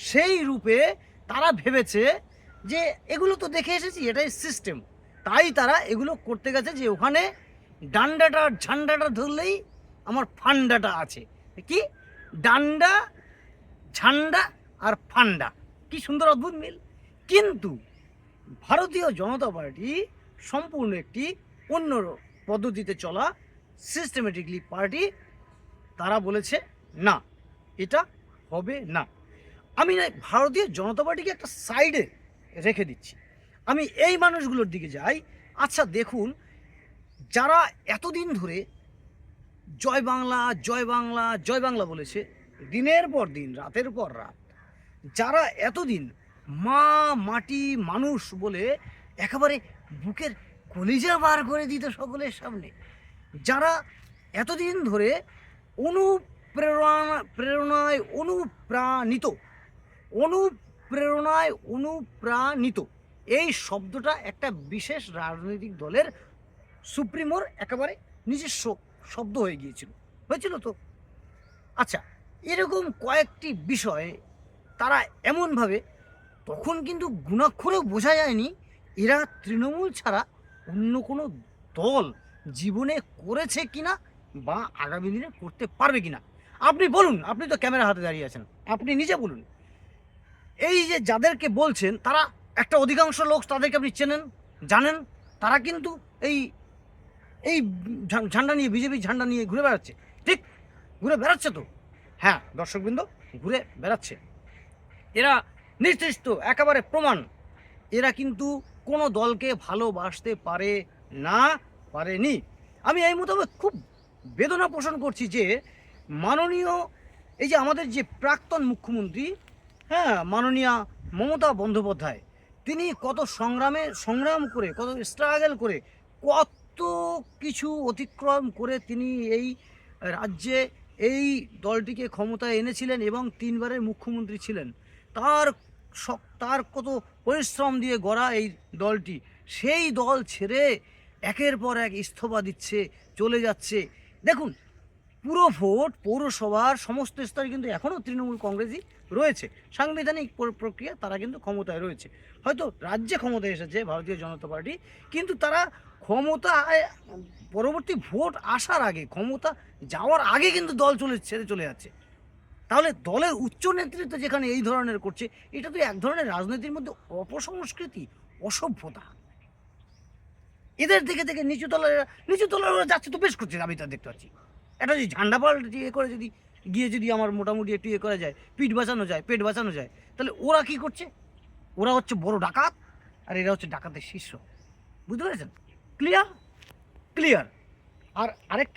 সেই রূপে তারা ভেবেছে যে এগুলো তো দেখে এসেছি, এটাই সিস্টেম, তাই তারা এগুলো করতে গেছে যে ওখানে ডান্ডাটা ঝান্ডাটা ধরলেই আমার ফান্ডাটা আছে। কি ডান্ডা ঝান্ডা আর ফান্ডা, কি সুন্দর অদ্ভুত মিল। কিন্তু ভারতীয় জনতা পার্টি সম্পূর্ণ একটি অন্য পদ্ধতিতে চলা সিস্টেমেটিকলি পার্টি। তারা বলেছে না, এটা হবে না। আমি না ভারতীয় জনতা পার্টিকে একটা সাইডে রেখে দিচ্ছি, আমি এই মানুষগুলোর দিকে যাই। আচ্ছা দেখুন, যারা এতদিন ধরে জয় বাংলা জয় বাংলা জয় বাংলা বলেছে দিনের পর দিন রাতের পর রাত, যারা এতদিন মা মাটি মানুষ বলে একেবারে বুকের কলিজা বার করে দিত সকলের সামনে, যারা এতদিন ধরে প্রেরণায় অনুপ্রাণিত, এই শব্দটা একটা বিশেষ রাজনৈতিক দলের সুপ্রিমোর একেবারে নিজস্ব শব্দ হয়ে হয়েছিল তো। আচ্ছা, এরকম কয়েকটি বিষয়ে তারা এমনভাবে, তখন কিন্তু গুণাক্ষরেও বোঝা যায়নি এরা তৃণমূল ছাড়া অন্য কোনো দল জীবনে করেছে কিনা বা আগামী দিনে করতে পারবে কিনা। আপনি বলুন, আপনি তো ক্যামেরা হাতে দাঁড়িয়ে আছেন, আপনি নিজে বলুন। এই যে যাদেরকে বলছেন তারা একটা অধিকাংশ লোক, তাদেরকে আপনি চেনেন জানেন, তারা কিন্তু এই এই ঝান্ডা নিয়ে, বিজেপি ঝান্ডা নিয়ে ঘুরে বেড়াচ্ছে। ঠিক ঘুরে বেড়াচ্ছে তো, হ্যাঁ দর্শকবৃন্দ, ঘুরে বেড়াচ্ছে। এরা নির্দিষ্ট একেবারে প্রমাণ, এরা কিন্তু কোনো দলকে ভালোবাসতে পারে না, পারেনি। আমি এই মোতাবেক খুব বেদনা পোষণ করছি যে মাননীয় এই যে আমাদের যে প্রাক্তন মুখ্যমন্ত্রী, হ্যাঁ মাননীয়া মমতা বন্দ্যোপাধ্যায়, তিনি কত সংগ্রাম করে, কত স্ট্রাগল করে, কত কিছু অতিক্রম করে তিনি এই রাজ্যে এই দলটিকে ক্ষমতায় এনেছিলেন এবং 3 বারের মুখ্যমন্ত্রী ছিলেন। তার কত পরিশ্রম দিয়ে গড়া এই দলটি, সেই দল ছেড়ে একের পর এক ইস্তফা দিচ্ছে, চলে যাচ্ছে। দেখুন, পুরো ভোট পৌরসভার সমস্ত স্তরে কিন্তু এখনও তৃণমূল কংগ্রেসই রয়েছে, সাংবিধানিক প্রক্রিয়া তারা কিন্তু ক্ষমতায় রয়েছে। হয়তো রাজ্যে ক্ষমতায় এসেছে ভারতীয় জনতা পার্টি, কিন্তু তারা ক্ষমতায় পরবর্তী ভোট আসার আগে, ক্ষমতা যাওয়ার আগে কিন্তু দল ছেড়ে চলে যাচ্ছে। তাহলে দলের উচ্চ নেতৃত্ব যেখানে এই ধরনের করছে, এটা তো এক ধরনের রাজনীতির মধ্যে অপসংস্কৃতি, অসভ্যতা। এদের দেখে দেখে নিচু তলার যাচ্ছে তো বেশ করছে, আমি তা দেখতে পাচ্ছি। একটা যদি ঝান্ডা পাল্টে করে যদি গিয়ে যদি আমার মোটামুটি একটু করা যায়, পেট বাঁচানো যায়, তাহলে ওরা কি করছে? ওরা হচ্ছে বড় ডাকাত, আর এরা হচ্ছে ডাকাতের শিষ্য। বুঝতে পেরেছেন? ক্লিয়ার। আর আরেকটা